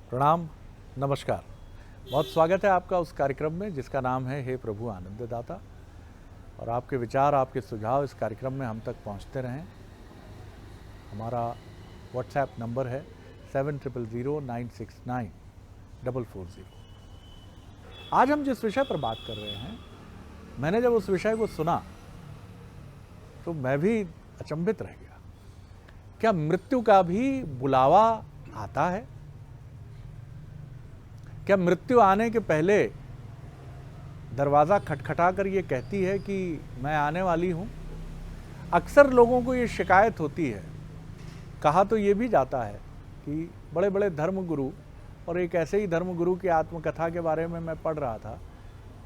प्रणाम, नमस्कार। बहुत स्वागत है आपका उस कार्यक्रम में जिसका नाम है हे प्रभु आनंददाता। और आपके विचार, आपके सुझाव इस कार्यक्रम में हम तक पहुंचते रहें। हमारा व्हाट्सएप नंबर है 7009694440। आज हम जिस विषय पर बात कर रहे हैं, मैंने जब उस विषय को सुना तो मैं भी अचंभित रह गया। क्या मृत्यु का भी बुलावा आता है? क्या मृत्यु आने के पहले दरवाज़ा खटखटा कर ये कहती है कि मैं आने वाली हूँ? अक्सर लोगों को ये शिकायत होती है। कहा तो ये भी जाता है कि बड़े बड़े धर्मगुरु, और एक ऐसे ही धर्मगुरु की आत्मकथा के बारे में मैं पढ़ रहा था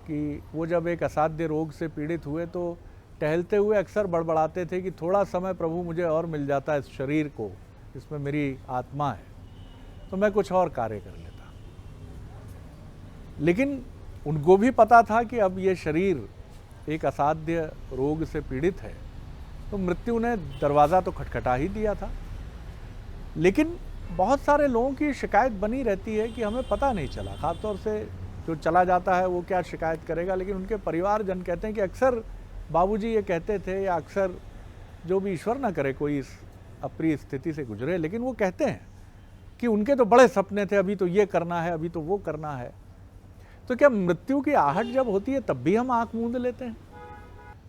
कि वो जब एक असाध्य रोग से पीड़ित हुए तो टहलते हुए अक्सर बड़बड़ाते थे कि थोड़ा समय प्रभु मुझे और मिल जाता इस शरीर को, जिसमें मेरी आत्मा है, तो मैं कुछ और कार्य कर लेता। लेकिन उनको भी पता था कि अब ये शरीर एक असाध्य रोग से पीड़ित है, तो मृत्यु ने दरवाज़ा तो खटखटा ही दिया था। लेकिन बहुत सारे लोगों की शिकायत बनी रहती है कि हमें पता नहीं चला। खासतौर से जो चला जाता है वो क्या शिकायत करेगा, लेकिन उनके परिवारजन कहते हैं कि अक्सर बाबूजी ये कहते थे, या अक्सर जो भी ईश्वर ना करे कोई इस अप्रिय स्थिति से गुजरे, लेकिन वो कहते हैं कि उनके तो बड़े सपने थे, अभी तो ये करना है, अभी तो वो करना है। तो क्या मृत्यु की आहट जब होती है तब भी हम आंख मूंद लेते हैं?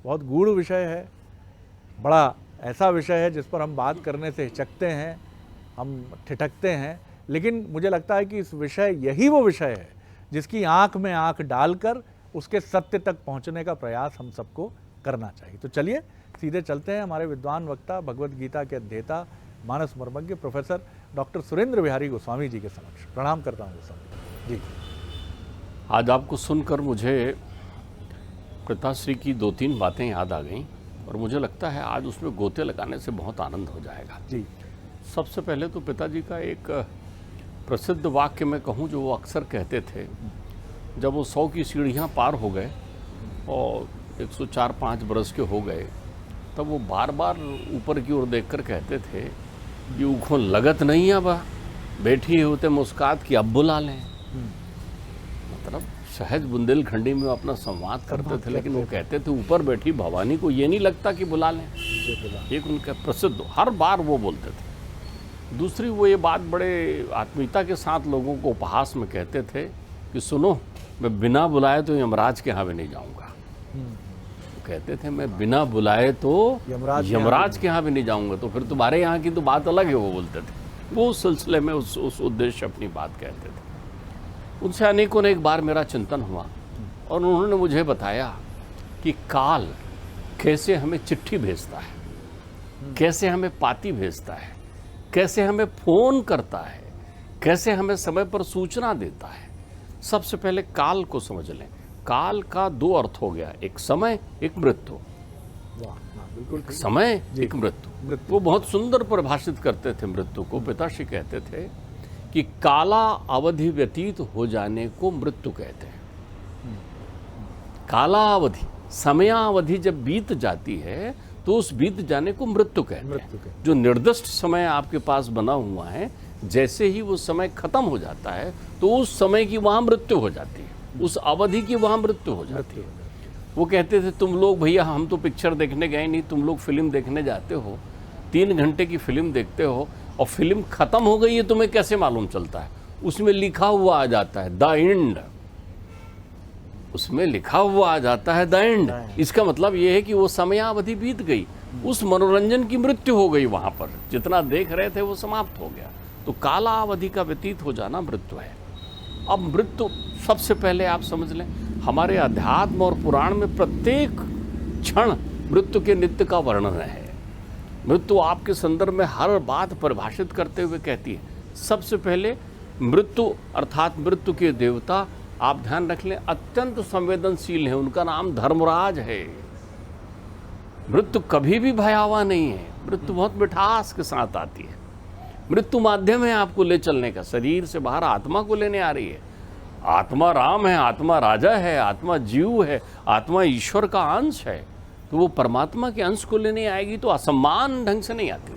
बहुत गूढ़ विषय है, बड़ा ऐसा विषय है जिस पर हम बात करने से हिचकते हैं, हम ठिठकते हैं। लेकिन मुझे लगता है कि इस विषय, यही वो विषय है जिसकी आंख में आंख डालकर उसके सत्य तक पहुंचने का प्रयास हम सबको करना चाहिए। तो चलिए सीधे चलते हैं हमारे विद्वान वक्ता, भगवत गीता के अध्येता, मानस मर्मज्ञ प्रोफेसर डॉक्टर सुरेंद्र बिहारी गोस्वामी जी के समक्ष। प्रणाम करता हूँ गोस्वामी जी। आज आपको सुनकर मुझे पिताश्री की 2-3 बातें याद आ गईं, और मुझे लगता है आज उसमें गोते लगाने से बहुत आनंद हो जाएगा जी। सबसे पहले तो पिताजी का एक प्रसिद्ध वाक्य मैं कहूँ जो वो अक्सर कहते थे, जब वो 100 की सीढ़ियाँ पार हो गए और 104-5 बरस के हो गए, तब वो बार बार ऊपर की ओर देखकर कहते थे कि उखों लगत नहीं अब बैठी होते मुस्कात की अब बुला लें। मतलब सहज बुंदेलखंडी में वो अपना संवाद करते थे, लेकिन वो कहते थे ऊपर बैठी भवानी को ये नहीं लगता कि बुला लें। एक उनका प्रसिद्ध, हर बार वो बोलते थे। दूसरी, वो ये बात बड़े आत्मीयता के साथ लोगों को उपहास में कहते थे कि सुनो, मैं बिना बुलाए तो यमराज के यहाँ भी नहीं जाऊँगा। कहते थे मैं बिना बुलाए तो यमराज के यहाँ भी नहीं जाऊँगा। तो फिर तुम्हारे यहाँ की तो बात अलग है, वो बोलते थे। वो उस सिलसिले में उस उद्देश्य अपनी बात कहते थे। उनसे अनेकों ने एक बार मेरा चिंतन हुआ, और उन्होंने मुझे बताया कि काल कैसे हमें चिट्ठी भेजता है, कैसे हमें पाती भेजता है, कैसे हमें फ़ोन करता है, कैसे हमें समय पर सूचना देता है। सबसे पहले काल को समझ लें। काल का 2 अर्थ हो गया, एक समय, एक मृत्यु। बिल्कुल, समय, एक मृत्यु। वो बहुत सुंदर परिभाषित करते थे मृत्यु को। पिताश्री कहते थे कि काला अवधि व्यतीत हो जाने को मृत्यु कहते हैं। काला अवधि, समयावधि जब बीत जाती है तो उस बीत जाने को मृत्यु कहते हैं। जो निर्दिष्ट समय आपके पास बना हुआ है, जैसे ही वो समय खत्म हो जाता है तो उस समय की वहाँ मृत्यु हो जाती है, उस अवधि की वहाँ मृत्यु हो जाती है। वो कहते थे तुम लोग भैया, हम तो पिक्चर देखने गए नहीं, तुम लोग फिल्म देखने जाते हो, 3 घंटे की फिल्म देखते हो, और फिल्म खत्म हो गई है तुम्हें कैसे मालूम चलता है? उसमें लिखा हुआ आ जाता है द एंड। उसमें लिखा हुआ आ जाता है द एंड। इसका मतलब ये है कि वो समयावधि बीत गई, उस मनोरंजन की मृत्यु हो गई। वहाँ पर जितना देख रहे थे वो समाप्त हो गया। तो काला अवधि का व्यतीत हो जाना मृत्यु है। अब मृत्यु, सबसे पहले आप समझ लें, हमारे अध्यात्म और पुराण में प्रत्येक क्षण मृत्यु के नित्य का वर्णन है। मृत्यु आपके संदर्भ में हर बात परिभाषित करते हुए कहती है। सबसे पहले मृत्यु अर्थात मृत्यु के देवता, आप ध्यान रख लें, अत्यंत संवेदनशील है। उनका नाम धर्मराज है। मृत्यु कभी भी भयावह नहीं है। मृत्यु बहुत मिठास के साथ आती है। मृत्यु माध्यम है आपको ले चलने का। शरीर से बाहर आत्मा को लेने आ रही है। आत्मा राम है, आत्मा राजा है, आत्मा जीव है, आत्मा ईश्वर का अंश है। तो वो परमात्मा के अंश को लेने आएगी तो असमान ढंग से नहीं आती।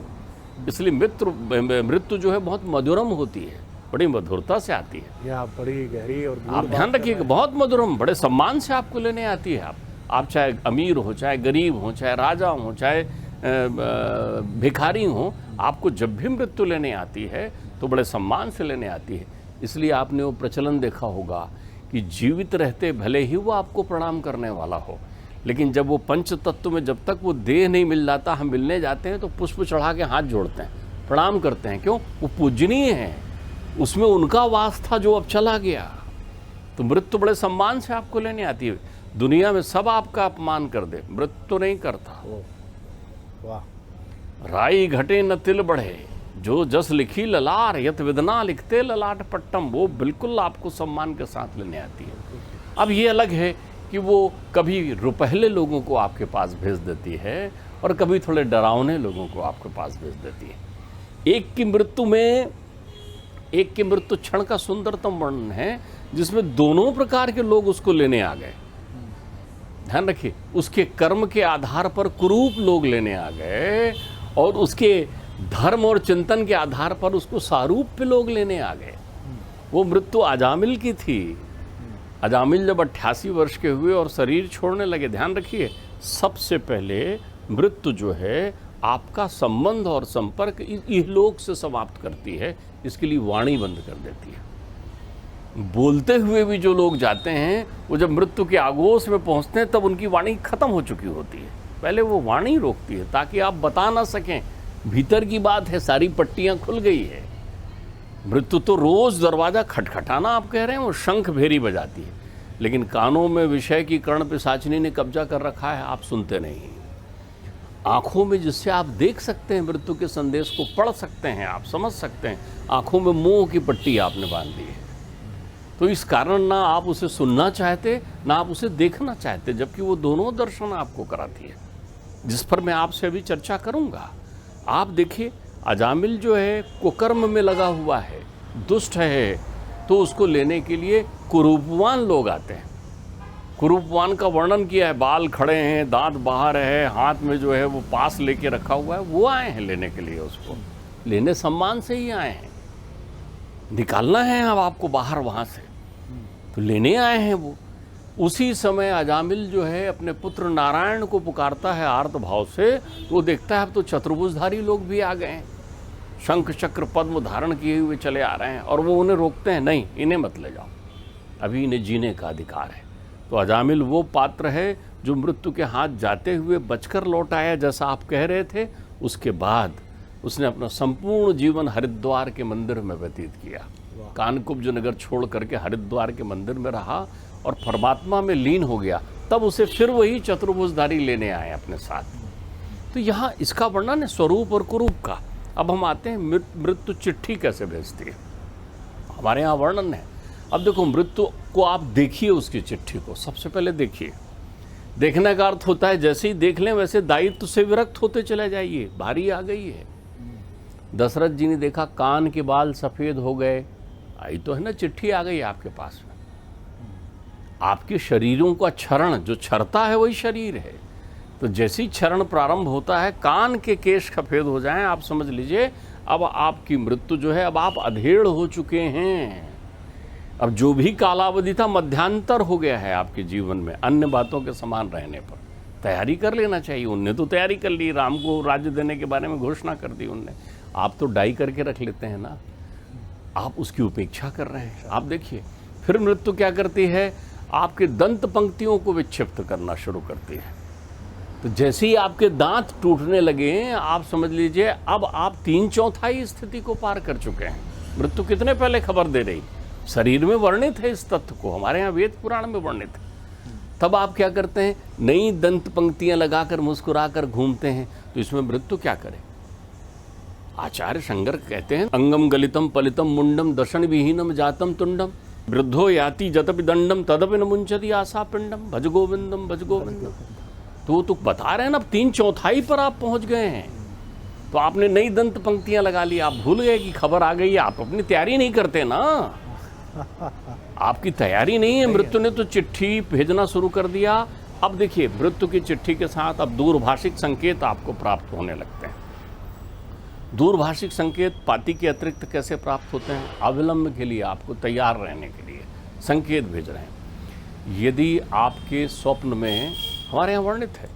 इसलिए मृत्यु जो है बहुत मधुरम होती है, बड़ी मधुरता से आती है। यह बड़ी गहरी और आप ध्यान रखिएगा, बहुत मधुरम, बड़े सम्मान से आपको लेने आती है। आप चाहे अमीर हो, चाहे गरीब हो, चाहे राजा हो, चाहे भिखारी हो, आपको जब भी मृत्यु लेने आती है तो बड़े सम्मान से लेने आती है। इसलिए आपने वो प्रचलन देखा होगा कि जीवित रहते भले ही वो आपको प्रणाम करने वाला हो, लेकिन जब वो पंच तत्व में जब तक वो देह नहीं मिल जाता, हम मिलने जाते हैं तो पुष्प चढ़ा के हाथ जोड़ते हैं, प्रणाम करते हैं। क्यों? वो पूजनीय है, उसमें उनका वास था जो अब चला गया। तो मृत्यु बड़े सम्मान से आपको लेने आती है। दुनिया में सब आपका अपमान कर दे, मृत्यु नहीं करता। वाह। राई घटे न तिल बढ़े, जो जस लिखी ललार, यत विदना लिखते ललाट पट्टम, वो बिल्कुल आपको सम्मान के साथ लेने आती है। अब ये अलग है कि वो कभी रुपहले लोगों को आपके पास भेज देती है और कभी थोड़े डरावने लोगों को आपके पास भेज देती है। एक की मृत्यु क्षण का सुंदरतम वर्णन है, जिसमें दोनों प्रकार के लोग उसको लेने आ गए। ध्यान रखिए, उसके कर्म के आधार पर कुरूप लोग लेने आ गए और उसके धर्म और चिंतन के आधार पर उसको सारूप्य लोग लेने आ गए। वो मृत्यु अजामिल की थी। अजामिल जब 88 वर्ष के हुए और शरीर छोड़ने लगे, ध्यान रखिए, सबसे पहले मृत्यु जो है आपका संबंध और संपर्क इहलोक से समाप्त करती है। इसके लिए वाणी बंद कर देती है। बोलते हुए भी जो लोग जाते हैं, वो जब मृत्यु के आगोश में पहुंचते हैं तब उनकी वाणी खत्म हो चुकी होती है। पहले वो वाणी रोकती है ताकि आप बता ना सकें, भीतर की बात है, सारी पट्टियां खुल गई है। मृत्यु तो रोज दरवाजा खटखटाना आप कह रहे हैं, वो शंख भेरी बजाती है, लेकिन कानों में विषय की कर्ण पिशाचिनी ने कब्जा कर रखा है, आप सुनते नहीं। आंखों में जिससे आप देख सकते हैं, मृत्यु के संदेश को पढ़ सकते हैं, आप समझ सकते हैं, आंखों में मोह की पट्टी आपने बांध दी है। तो इस कारण ना आप उसे सुनना चाहते, ना आप उसे देखना चाहते, जबकि वो दोनों दर्शन आपको कराती है, जिस पर मैं आपसे अभी चर्चा करूंगा। आप देखिए, अजामिल जो है कुकर्म में लगा हुआ है, दुष्ट है, तो उसको लेने के लिए कुरूपवान लोग आते हैं। कुरूपवान का वर्णन किया है, बाल खड़े हैं, दांत बाहर है, हाथ में जो है वो पास लेके रखा हुआ है, वो आए हैं लेने के लिए। उसको लेने सम्मान से ही आए हैं, निकालना है अब आपको बाहर वहाँ से, तो लेने आए हैं वो। उसी समय अजामिल जो है अपने पुत्र नारायण को पुकारता है आर्त भाव से, तो वो देखता है अब तो चतुर्भुजधारी लोग भी आ गए हैं, शंख चक्र पद्म धारण किए हुए चले आ रहे हैं, और वो उन्हें रोकते हैं, नहीं इन्हें मत ले जाओ, अभी इन्हें जीने का अधिकार है। तो अजामिल वो पात्र है जो मृत्यु के हाथ जाते हुए बचकर लौट आया, जैसा आप कह रहे थे। उसके बाद उसने अपना संपूर्ण जीवन हरिद्वार के मंदिर में व्यतीत किया। कानकुब्ज नगर छोड़ करके हरिद्वार के मंदिर में रहा और परमात्मा में लीन हो गया। तब उसे फिर वही चतुर्भुजधारी लेने आए अपने साथ। तो यहाँ इसका वर्णन है स्वरूप और कुरूप का। अब हम आते हैं मृत्यु चिट्ठी कैसे भेजती है, हमारे यहाँ वर्णन है। अब देखो, मृत्यु को आप देखिए, उसकी चिट्ठी को सबसे पहले देखिए। देखने का अर्थ होता है जैसे ही देख लें वैसे दायित्व से विरक्त होते चले जाइए, बारी आ गई है। दशरथ जी ने देखा कान के बाल सफ़ेद हो गए, आई तो है ना, चिट्ठी आ गई आपके पास में। आपके शरीरों का क्षरण, जो क्षरता है वही शरीर है। तो जैसे ही क्षरण प्रारंभ होता है, कान के केश सफ़ेद हो जाएं, आप समझ लीजिए अब आपकी मृत्यु जो है, अब आप अधेड़ हो चुके हैं। अब जो भी कालावधि था मध्यांतर हो गया है आपके जीवन में, अन्य बातों के समान रहने पर तैयारी कर लेना चाहिए। उनने तो तैयारी कर ली, राम को राज्य देने के बारे में घोषणा कर दी उनने, आप तो डाई करके रख लेते हैं ना, आप उसकी उपेक्षा कर रहे हैं। आप देखिए फिर मृत्यु क्या करती है, आपके दंत पंक्तियों को विक्षिप्त करना शुरू करती है। तो जैसे ही आपके दांत टूटने लगे, आप समझ लीजिए अब आप 3/4 स्थिति को पार कर चुके हैं। मृत्यु कितने पहले खबर दे रही, शरीर में वर्णित है इस तथ्य को, हमारे यहाँ वेद पुराण में वर्णित है। तब आप क्या करते हैं, नई दंत पंक्तियां लगाकर मुस्कुराकर घूमते हैं। तो इसमें मृत्यु क्या करे, आचार्य शंकर कहते हैं, अंगम गलितम पलितम मुंडम दर्शन विहीनम जातम तुंडम वृद्धो याति जतपि दंडम तदपि न मुंचति आशा पिंडम भज गोविंदम भज गोविंदम। तो बता रहे हैं ना, अब 3/4 पर आप पहुंच गए हैं। तो आपने नई दंत पंक्तियां लगा ली, आप भूल गए कि खबर आ गई। आप अपनी तैयारी नहीं करते ना, आपकी तैयारी नहीं है। मृत्यु ने तो चिट्ठी भेजना शुरू कर दिया। अब देखिए, मृत्यु की चिट्ठी के साथ अब दूरभाषिक संकेत आपको प्राप्त होने लगते हैं। दूरभाषिक संकेत पाती के अतिरिक्त कैसे प्राप्त होते हैं? अविलंब के लिए आपको तैयार रहने के लिए संकेत भेज रहे हैं। यदि आपके स्वप्न में, हमारे यहाँ वर्णित है,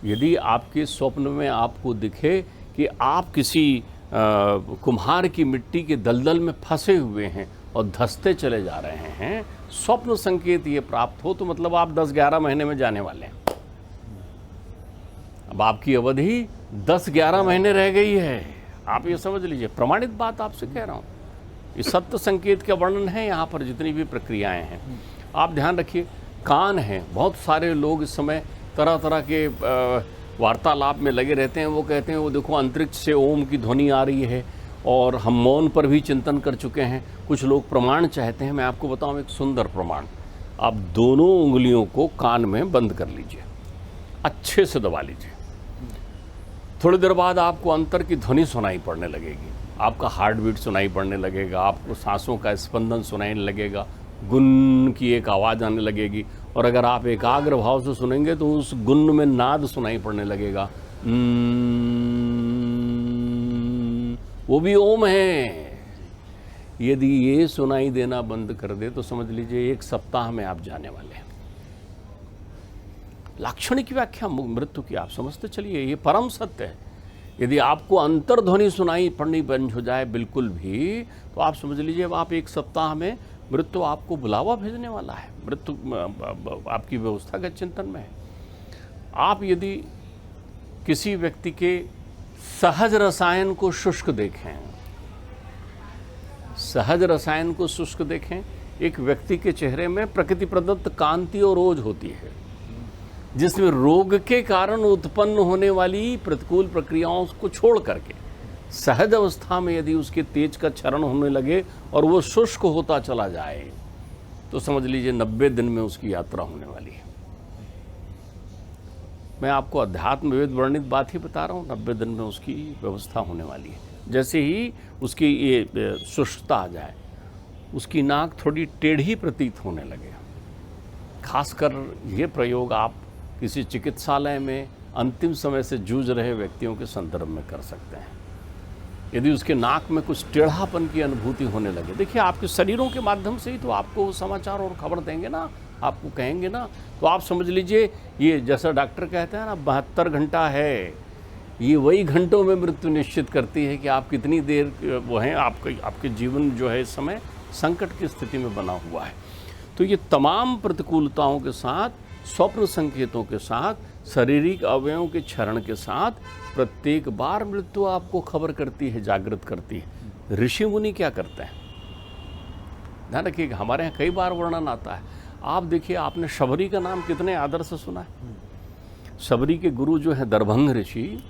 यदि आपके स्वप्न में आपको दिखे कि आप किसी कुम्हार की मिट्टी के दलदल में फंसे हुए हैं और धंसते चले जा रहे हैं, स्वप्न संकेत ये प्राप्त हो, तो मतलब आप 10-11 महीने में जाने वाले हैं। अब आपकी अवधि 10-11 महीने रह गई है, आप ये समझ लीजिए। प्रमाणित बात आपसे कह रहा हूँ, ये सत्य संकेत का वर्णन है यहाँ पर, जितनी भी प्रक्रियाएं हैं। आप ध्यान रखिए, कान हैं, बहुत सारे लोग इस समय तरह तरह के वार्तालाप में लगे रहते हैं। वो कहते हैं वो देखो अंतरिक्ष से ओम की ध्वनि आ रही है, और हम मौन पर भी चिंतन कर चुके हैं। कुछ लोग प्रमाण चाहते हैं, मैं आपको बताऊं एक सुंदर प्रमाण। आप दोनों उंगलियों को कान में बंद कर लीजिए, अच्छे से दबा लीजिए। थोड़ी देर बाद आपको अंतर की ध्वनि सुनाई पड़ने लगेगी, आपका हार्ट बीट सुनाई पड़ने लगेगा, आपको सांसों का स्पंदन सुनाई लगेगा, गुन की एक आवाज़ आने लगेगी। और अगर आप एकाग्र भाव से सुनेंगे तो उस गुन में नाद सुनाई पड़ने लगेगा, वो भी ओम है। यदि ये सुनाई देना बंद कर दे तो समझ लीजिए 1 सप्ताह में आप जाने वाले हैं। लाक्षणिक व्याख्या मृत्यु की आप समझते चलिए, ये परम सत्य है। यदि आपको अंतर्ध्वनि सुनाई पड़नी बंद हो जाए बिल्कुल भी, तो आप समझ लीजिए अब आप 1 सप्ताह में मृत्यु आपको बुलावा भेजने वाला है। मृत्यु आपकी व्यवस्थागत चिंतन में है। आप यदि किसी व्यक्ति के सहज रसायन को शुष्क देखें, सहज रसायन को शुष्क देखें, एक व्यक्ति के चेहरे में प्रकृति प्रदत्त कांति और ओज होती है, जिसमें रोग के कारण उत्पन्न होने वाली प्रतिकूल प्रक्रियाओं को छोड़ करके सहज अवस्था में यदि उसके तेज का क्षरण होने लगे और वो शुष्क होता चला जाए, तो समझ लीजिए 90 दिन में उसकी यात्रा होने वाली है। मैं आपको अध्यात्म वेद वर्णित बात ही बता रहा हूँ, 90 दिन में उसकी व्यवस्था होने वाली है। जैसे ही उसकी ये शुष्कता आ जाए, उसकी नाक थोड़ी टेढ़ी प्रतीत होने लगे। खासकर ये प्रयोग आप किसी चिकित्सालय में अंतिम समय से जूझ रहे व्यक्तियों के संदर्भ में कर सकते हैं। यदि उसके नाक में कुछ टेढ़ापन की अनुभूति होने लगे, देखिए आपके शरीरों के माध्यम से ही तो आपको समाचार और खबर देंगे ना, आपको कहेंगे ना, तो आप समझ लीजिए ये जैसा डॉक्टर कहते हैं ना 72 घंटा है, ये वही घंटों में मृत्यु निश्चित करती है कि आप कितनी देर वो हैं, आपके जीवन जो है इस समय संकट की स्थिति में बना हुआ है। तो ये तमाम प्रतिकूलताओं के साथ, स्वप्न संकेतों के साथ, शारीरिक अवयवों के क्षरण के साथ प्रत्येक बार मृत्यु आपको खबर करती है, जागृत करती है। ऋषि मुनि क्या करते हैं, ध्यान रखिएगा, हमारे यहाँ कई बार वर्णन आता है। आप देखिए, आपने शबरी का नाम कितने आदर से सुना है। शबरी के गुरु जो है दरभंग ऋषि,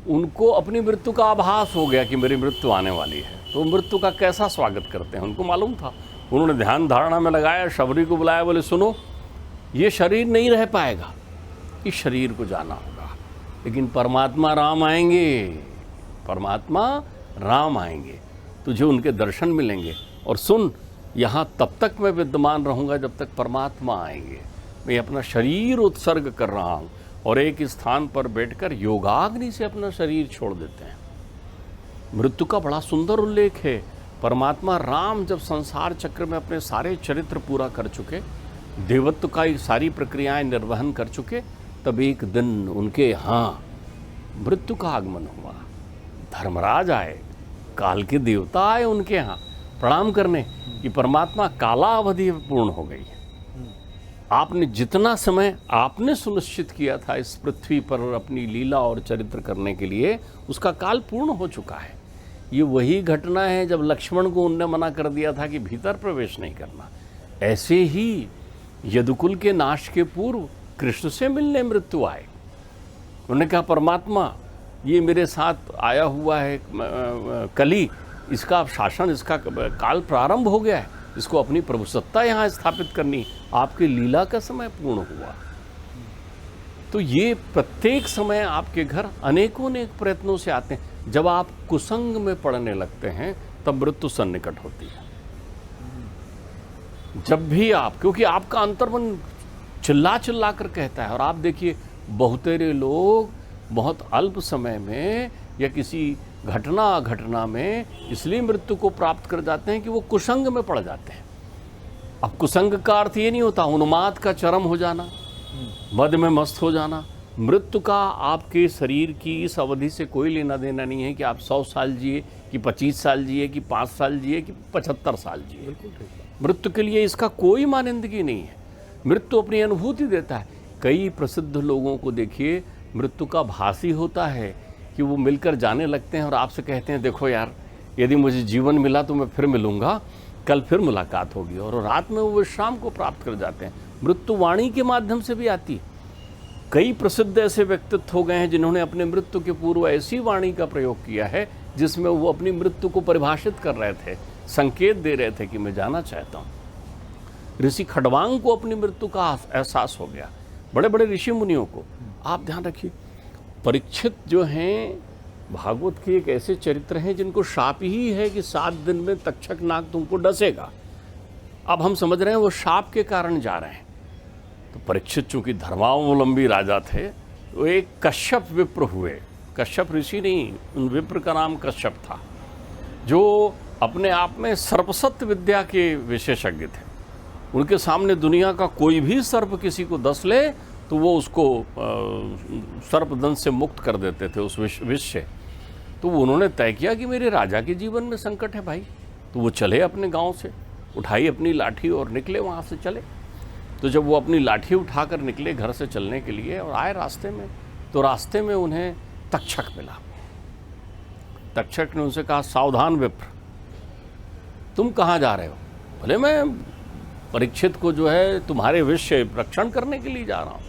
उनको अपनी मृत्यु का आभास हो गया कि मेरी मृत्यु आने वाली है, तो मृत्यु का कैसा स्वागत करते हैं उनको मालूम था। उन्होंने ध्यान धारणा में लगाया, शबरी को बुलाया, बोले सुनो, ये शरीर नहीं रह पाएगा, इस शरीर को जाना होगा, लेकिन परमात्मा राम आएंगे, परमात्मा राम आएंगे, तुझे उनके दर्शन मिलेंगे। और सुन, यहाँ तब तक मैं विद्यमान रहूँगा जब तक परमात्मा आएंगे। मैं अपना शरीर उत्सर्ग कर रहा हूँ। और एक स्थान पर बैठकर योगाग्नि से अपना शरीर छोड़ देते हैं। मृत्यु का बड़ा सुंदर उल्लेख है। परमात्मा राम जब संसार चक्र में अपने सारे चरित्र पूरा कर चुके, देवत्व का सारी प्रक्रियाएं निर्वहन कर चुके, तब एक दिन उनके यहाँ मृत्यु का आगमन हुआ। धर्मराज आए, काल के देवता आए उनके यहाँ प्रणाम करने कि परमात्मा काला अवधि पूर्ण हो गई है। आपने जितना समय आपने सुनिश्चित किया था इस पृथ्वी पर अपनी लीला और चरित्र करने के लिए, उसका काल पूर्ण हो चुका है। ये वही घटना है जब लक्ष्मण को उनने मना कर दिया था कि भीतर प्रवेश नहीं करना। ऐसे ही यदुकुल के नाश के पूर्व कृष्ण से मिलने मृत्यु आए। उन्होंने कहा परमात्मा ये मेरे साथ आया हुआ है कली, इसका शासन, इसका काल प्रारंभ हो गया है, इसको अपनी प्रभुसत्ता यहाँ स्थापित करनी, आपके लीला का समय पूर्ण हुआ। तो ये प्रत्येक समय आपके घर अनेकों अनेक प्रयत्नों से आते हैं। जब आप कुसंग में पड़ने लगते हैं तब मृत्यु सन्निकट होती है। जब भी आप, क्योंकि आपका अंतर्मन चिल्ला चिल्ला कर कहता है। और आप देखिए बहुतेरे लोग बहुत अल्प समय में या किसी घटना में इसलिए मृत्यु को प्राप्त कर जाते हैं कि वो कुसंग में पड़ जाते हैं। अब कुसंग का अर्थ ये नहीं होता उन्माद का चरम हो जाना, मद में मस्त हो जाना। मृत्यु का आपके शरीर की इस अवधि से कोई लेना देना नहीं है कि आप 100 साल जिए कि 25 साल जिए कि 5 साल जिए कि 75 साल जिए। बिल्कुल ठीक। मृत्यु के लिए इसका कोई मानिंदगी नहीं है। मृत्यु अपनी अनुभूति देता है। कई प्रसिद्ध लोगों को देखिए, मृत्यु का भास ही होता है कि वो मिलकर जाने लगते हैं और आपसे कहते हैं देखो यार, यदि मुझे जीवन मिला तो मैं फिर मिलूंगा, कल फिर मुलाकात होगी, और रात में वो विश्राम को प्राप्त कर जाते हैं। मृत्यु वाणी के माध्यम से भी आती है। कई प्रसिद्ध ऐसे व्यक्तित्व हो गए हैं जिन्होंने अपने मृत्यु के पूर्व ऐसी वाणी का प्रयोग किया है जिसमें वो अपनी मृत्यु को परिभाषित कर रहे थे, संकेत दे रहे थे कि मैं जाना चाहता हूँ। ऋषि खडवांग को अपनी मृत्यु का एहसास हो गया, बड़े बड़े ऋषि मुनियों को। आप ध्यान रखिए, परीक्षित जो हैं भागवत के एक ऐसे चरित्र हैं जिनको शाप ही है कि 7 दिन में तक्षक नाग तुमको डसेगा। अब हम समझ रहे हैं वो शाप के कारण जा रहे हैं। तो परीक्षित चूंकि धर्मावलंबी राजा थे, तो एक कश्यप विप्र हुए। कश्यप ऋषि नहीं, उन विप्र का नाम कश्यप था, जो अपने आप में सर्पसत्य विद्या के विशेषज्ञ थे। उनके सामने दुनिया का कोई भी सर्प किसी को डस ले तो वो उसको सर्पदंश से मुक्त कर देते थे, उस विष से। तो उन्होंने तय किया कि मेरे राजा के जीवन में संकट है भाई। तो वो चले अपने गांव से, उठाई अपनी लाठी और निकले वहाँ से चले। तो जब वो अपनी लाठी उठाकर निकले घर से चलने के लिए और आए रास्ते में, तो रास्ते में उन्हें तक्षक मिला। तक्षक ने उनसे कहा, सावधान विप्र, तुम कहाँ जा रहे हो? बोले मैं परीक्षित को जो है तुम्हारे विष से रक्षण करने के लिए जा रहा हूँ।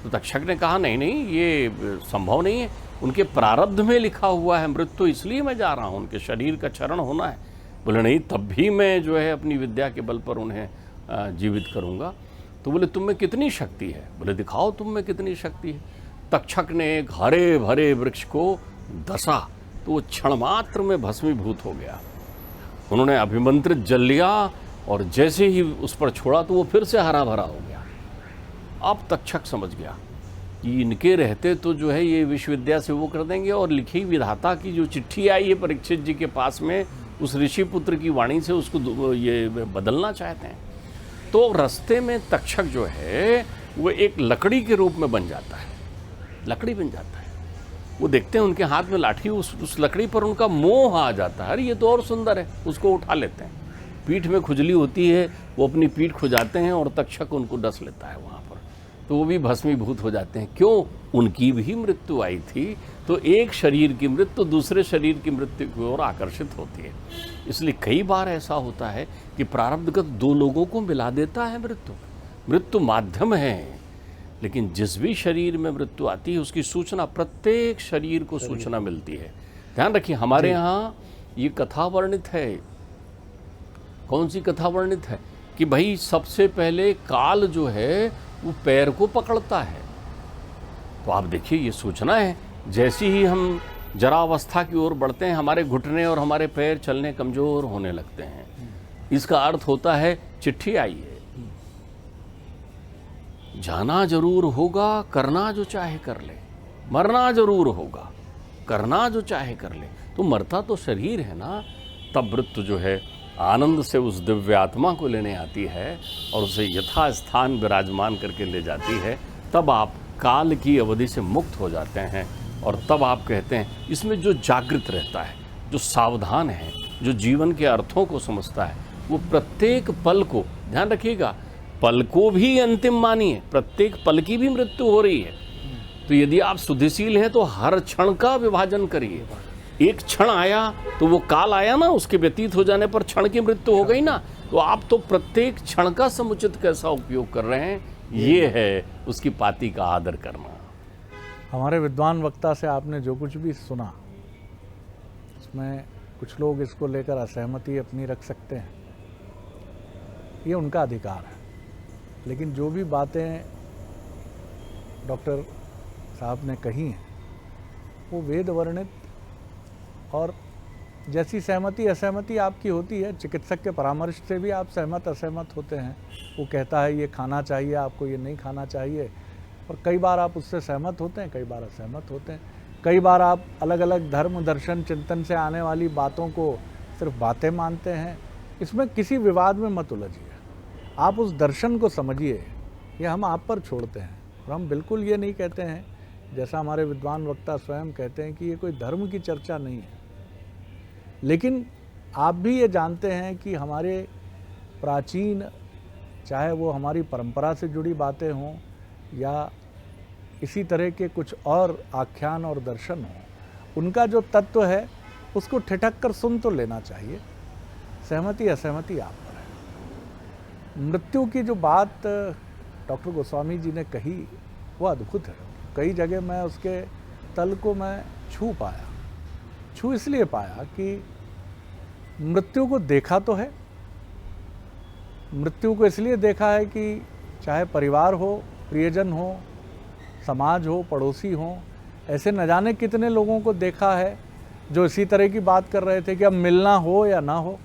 तो तक्षक ने कहा, नहीं नहीं, ये संभव नहीं है, उनके प्रारब्ध में लिखा हुआ है मृत्यु, इसलिए मैं जा रहा हूँ, उनके शरीर का क्षरण होना है। बोले नहीं, तब भी मैं जो है अपनी विद्या के बल पर उन्हें जीवित करूँगा। तो बोले तुम में कितनी शक्ति है? बोले दिखाओ तुम में कितनी शक्ति है। तक्षक ने एक हरे भरे वृक्ष को दसा तो वो क्षण मात्र में भस्मीभूत हो गया। उन्होंने अभिमंत्रित जल लिया और जैसे ही उस पर छोड़ा तो वो फिर से हरा भरा हो गया। अब तक्षक समझ गया कि इनके रहते तो जो है ये विश्वविद्या से वो कर देंगे, और लिखी विधाता की जो चिट्ठी आई है परीक्षित जी के पास में, उस ऋषि पुत्र की वाणी से उसको ये बदलना चाहते हैं। तो रास्ते में तक्षक जो है वो एक लकड़ी के रूप में बन जाता है, लकड़ी बन जाता है। वो देखते हैं उनके हाथ में लाठी, उस लकड़ी पर उनका मोह आ जाता है, अरे ये तो और सुंदर है, उसको उठा लेते हैं। पीठ में खुजली होती है, वो अपनी पीठ खुजाते हैं और तक्षक उनको डस लेता है वहाँ पर, तो वो भी भस्मीभूत हो जाते हैं। क्यों? उनकी भी मृत्यु आई थी। तो एक शरीर की मृत्यु दूसरे शरीर की मृत्यु की ओर आकर्षित होती है। इसलिए कई बार ऐसा होता है कि प्रारब्धगत 2 लोगों को मिला देता है मृत्यु। मृत्यु माध्यम है, लेकिन जिस भी शरीर में मृत्यु आती है उसकी सूचना प्रत्येक शरीर को सूचना मिलती है। ध्यान रखिए, हमारे यहाँ ये कथा वर्णित है। कौन सी कथा वर्णित है? कि भाई सबसे पहले काल जो है वो पैर को पकड़ता है। तो आप देखिए, ये सूचना है। जैसे ही हम जरावस्था की ओर बढ़ते हैं, हमारे घुटने और हमारे पैर चलने कमजोर होने लगते हैं। इसका अर्थ होता है चिट्ठी आई है, जाना जरूर होगा, करना जो चाहे कर ले। मरना जरूर होगा, करना जो चाहे कर ले। तो मरता तो शरीर है ना। तब मृत्यु जो है आनंद से उस दिव्य आत्मा को लेने आती है और उसे यथा स्थान विराजमान करके ले जाती है। तब आप काल की अवधि से मुक्त हो जाते हैं। और तब आप कहते हैं, इसमें जो जागृत रहता है, जो सावधान है, जो जीवन के अर्थों को समझता है, वो प्रत्येक पल को, ध्यान रखिएगा, पल को भी अंतिम मानिए, प्रत्येक पल की भी मृत्यु हो रही है। तो यदि आप शुद्धिशील हैं तो हर क्षण का विभाजन करिए। एक क्षण आया तो वो काल आया ना, उसके व्यतीत हो जाने पर क्षण की मृत्यु हो गई ना। तो आप तो प्रत्येक क्षण का समुचित कैसा उपयोग कर रहे हैं, ये है उसकी पाती का आदर करना। हमारे विद्वान वक्ता से आपने जो कुछ भी सुना, उसमें कुछ लोग इसको लेकर असहमति अपनी रख सकते हैं, ये उनका अधिकार है। लेकिन जो भी बातें डॉक्टर साहब ने कही हैं वो वेद वर्णित, और जैसी सहमति असहमति आपकी होती है, चिकित्सक के परामर्श से भी आप सहमत असहमत होते हैं। वो कहता है ये खाना चाहिए आपको, ये नहीं खाना चाहिए, और कई बार आप उससे सहमत होते हैं, कई बार असहमत होते हैं, कई बार आप अलग अलग धर्म दर्शन चिंतन से आने वाली बातों को सिर्फ बातें मानते हैं। इसमें किसी विवाद में मत उलझिए, आप उस दर्शन को समझिए, ये हम आप पर छोड़ते हैं। और हम बिल्कुल ये नहीं कहते हैं, जैसा हमारे विद्वान वक्ता स्वयं कहते हैं, कि ये कोई धर्म की चर्चा नहीं है। लेकिन आप भी ये जानते हैं कि हमारे प्राचीन, चाहे वो हमारी परंपरा से जुड़ी बातें हों या इसी तरह के कुछ और आख्यान और दर्शन हों, उनका जो तत्व है उसको ठिठक कर सुन तो लेना चाहिए। सहमति असहमति आप पर है। मृत्यु की जो बात डॉक्टर गोस्वामी जी ने कही वो अद्भुत है। कई जगह मैं उसके तल को मैं छू इसलिए पाया कि मृत्यु को देखा तो है, मृत्यु को इसलिए देखा है कि चाहे परिवार हो, प्रियजन हो, समाज हो, पड़ोसी हो, ऐसे न जाने कितने लोगों को देखा है जो इसी तरह की बात कर रहे थे कि अब मिलना हो या ना हो,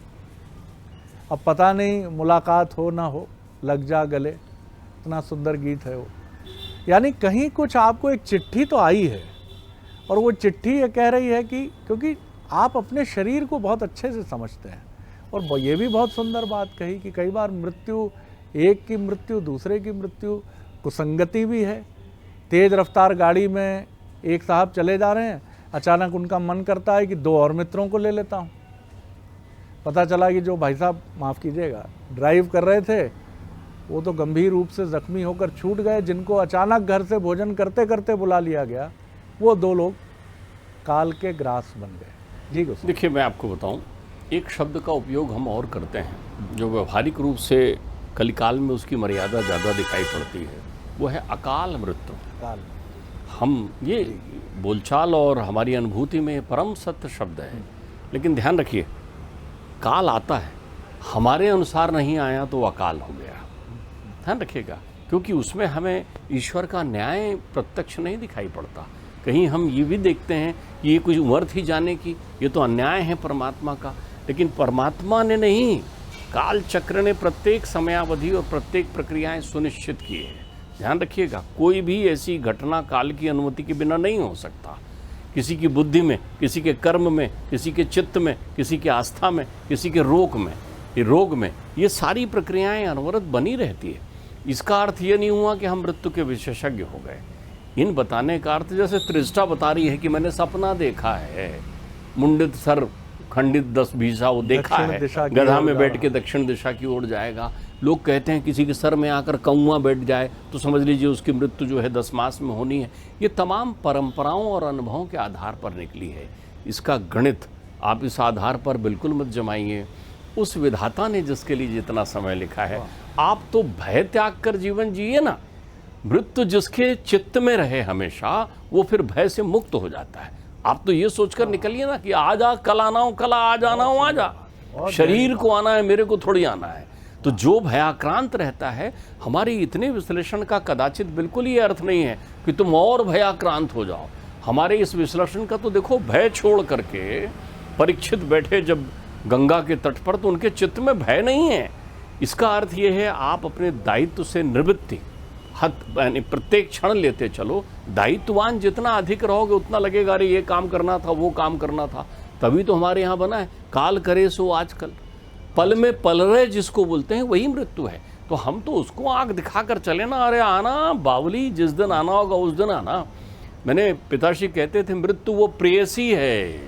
अब पता नहीं मुलाकात हो ना हो, लग जा गले, इतना सुंदर गीत है वो। यानी कहीं कुछ आपको एक चिट्ठी तो आई है, और वो चिट्ठी ये कह रही है कि क्योंकि आप अपने शरीर को बहुत अच्छे से समझते हैं। और ये भी बहुत सुंदर बात कही कि कई बार मृत्यु, एक की मृत्यु दूसरे की मृत्यु, कुसंगति भी है। तेज़ रफ्तार गाड़ी में एक साहब चले जा रहे हैं, अचानक उनका मन करता है कि 2 और मित्रों को ले लेता हूँ। पता चला कि जो भाई साहब, माफ़ कीजिएगा, ड्राइव कर रहे थे वो तो गंभीर रूप से जख्मी होकर छूट गए। जिनको अचानक घर से भोजन करते करते बुला लिया गया, वो 2 लोग काल के ग्रास बन गए। जी गुस्सा। देखिए, मैं आपको बताऊं, एक शब्द का उपयोग हम और करते हैं जो व्यवहारिक रूप से कलिकाल में उसकी मर्यादा ज़्यादा दिखाई पड़ती है, वो है अकाल मृत्यु। काल, हम ये बोलचाल और हमारी अनुभूति में परम सत्य शब्द है, लेकिन ध्यान रखिए, काल आता है, हमारे अनुसार नहीं आया तो अकाल हो गया। ध्यान रखिएगा, क्योंकि उसमें हमें ईश्वर का न्याय प्रत्यक्ष नहीं दिखाई पड़ता। कहीं हम ये भी देखते हैं कि ये कुछ उम्र थी जाने की, ये तो अन्याय है परमात्मा का, लेकिन परमात्मा ने नहीं, काल चक्र ने प्रत्येक समयावधि और प्रत्येक प्रक्रियाएं सुनिश्चित की है। ध्यान रखिएगा, कोई भी ऐसी घटना काल की अनुमति के बिना नहीं हो सकता। किसी की बुद्धि में, किसी के कर्म में, किसी के चित्त में, किसी की आस्था में, किसी के रोग में ये सारी प्रक्रियाएं अनवरत बनी रहती है। इसका अर्थ ये नहीं हुआ कि हम मृत्यु के विशेषज्ञ हो गए। इन बताने का अर्थ, जैसे त्रिष्ठा बता रही है कि मैंने सपना देखा है, मुंडित सर खंडित 10 भीषा, वो देखा है, गधा में बैठ के दक्षिण दिशा की ओर जाएगा। लोग कहते हैं किसी के सर में आकर कौआ बैठ जाए तो समझ लीजिए उसकी मृत्यु जो है 10 मास में होनी है। ये तमाम परंपराओं और अनुभवों के आधार पर निकली है। इसका गणित आप इस आधार पर बिल्कुल मत जमाइए। उस विधाता ने जिसके लिए जितना समय लिखा है, आप तो भय त्याग कर जीवन जिए ना। मृत्यु जिसके चित्त में रहे हमेशा, वो फिर भय से मुक्त हो जाता है। आप तो ये सोचकर निकलिए ना कि आज आ कल आना हो, कल आज आना हो, आज आ, शरीर को आना है, मेरे को थोड़ी आना है। तो जो भयाक्रांत रहता है, हमारे इतने विश्लेषण का कदाचित बिल्कुल ही अर्थ नहीं है कि तुम और भयाक्रांत हो जाओ। हमारे इस विश्लेषण का तो देखो, भय छोड़ करके परीक्षित बैठे जब गंगा के तट पर, तो उनके चित्त में भय नहीं है। इसका अर्थ ये है, आप अपने दायित्व से निवृत्ति यानी प्रत्येक क्षण लेते चलो। दायित्ववान जितना अधिक रहोगे उतना लगेगा अरे ये काम करना था, वो काम करना था। तभी तो हमारे यहाँ बना है काल करे सो आजकल, पल में पल रहे जिसको बोलते हैं वही मृत्यु है। तो हम तो उसको आंख दिखाकर चले ना, अरे आना बावली, जिस दिन आना होगा उस दिन आना। मैंने पिताश्री कहते थे, मृत्यु वो प्रेयसी है,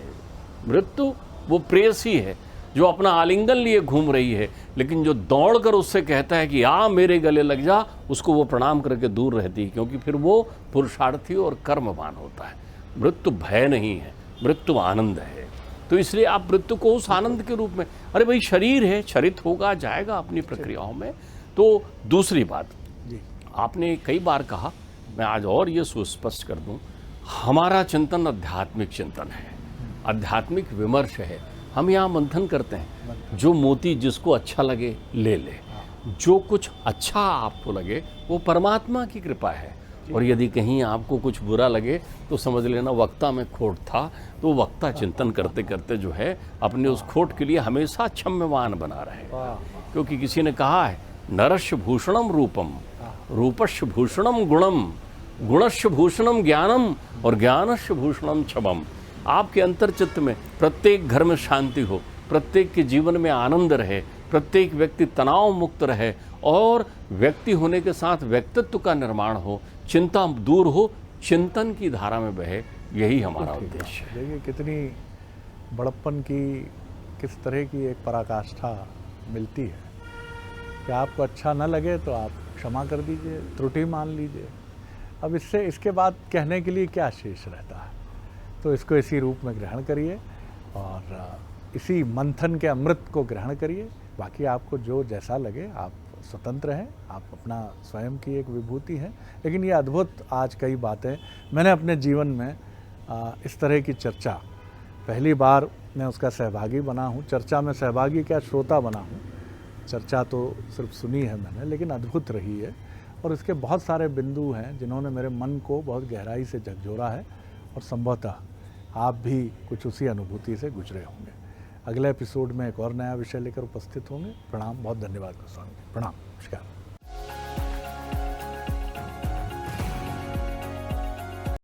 मृत्यु वो प्रेयसी है जो अपना आलिंगन लिए घूम रही है, लेकिन जो दौड़कर उससे कहता है कि आ मेरे गले लग जा, उसको वो प्रणाम करके दूर रहती है, क्योंकि फिर वो पुरुषार्थी और कर्मवान होता है। मृत्यु भय नहीं है, मृत्यु आनंद है। तो इसलिए आप मृत्यु को उस आनंद के रूप में, अरे भाई शरीर है, क्षरित होगा, जाएगा अपनी प्रक्रियाओं में। तो दूसरी बात, आपने कई बार कहा, मैं आज और ये सुस्पष्ट कर दूं, हमारा चिंतन आध्यात्मिक चिंतन है, आध्यात्मिक विमर्श है। हम यहाँ मंथन करते हैं, जो मोती जिसको अच्छा लगे ले ले, जो कुछ अच्छा आपको लगे वो परमात्मा की कृपा है। और यदि कहीं आपको कुछ बुरा लगे तो समझ लेना वक्ता में खोट था। तो वक्ता चिंतन करते करते जो है अपने उस खोट के लिए हमेशा क्षम्यवान बना रहे। क्योंकि किसी ने कहा है, नरस्य भूषणम रूपम, रूपस्य भूषणम गुणम, गुणस्य भूषणम ज्ञानम और ज्ञानस्य भूषणम क्षमम। आपके अंतर्चित्त में प्रत्येक घर में शांति हो, प्रत्येक के जीवन में आनंद रहे, प्रत्येक व्यक्ति तनाव मुक्त रहे और व्यक्ति होने के साथ व्यक्तित्व का निर्माण हो, चिंता दूर हो, चिंतन की धारा में बहे, यही हमारा उद्देश्य है। देखिए कितनी बड़प्पन की, किस तरह की एक पराकाष्ठा मिलती है कि आपको अच्छा न लगे तो आप क्षमा कर दीजिए, त्रुटि मान लीजिए। अब इसके बाद कहने के लिए क्या शेष रहता है? तो इसको इसी रूप में ग्रहण करिए और इसी मंथन के अमृत को ग्रहण करिए। बाकी आपको जो जैसा लगे, आप स्वतंत्र हैं, आप अपना स्वयं की एक विभूति है। लेकिन ये अद्भुत आज कई बातें मैंने अपने जीवन में इस तरह की चर्चा पहली बार मैं उसका सहभागी बना हूँ। चर्चा में सहभागी क्या, श्रोता बना हूँ। चर्चा तो सिर्फ सुनी है मैंने, लेकिन अद्भुत रही है और इसके बहुत सारे बिंदु हैं जिन्होंने मेरे मन को बहुत गहराई से झकझोरा है और संभवतः आप भी कुछ उसी अनुभूति से गुजरे होंगे। अगले एपिसोड में एक और नया विषय लेकर उपस्थित होंगे। प्रणाम, बहुत धन्यवाद गोस्वामी, प्रणाम, नमस्कार।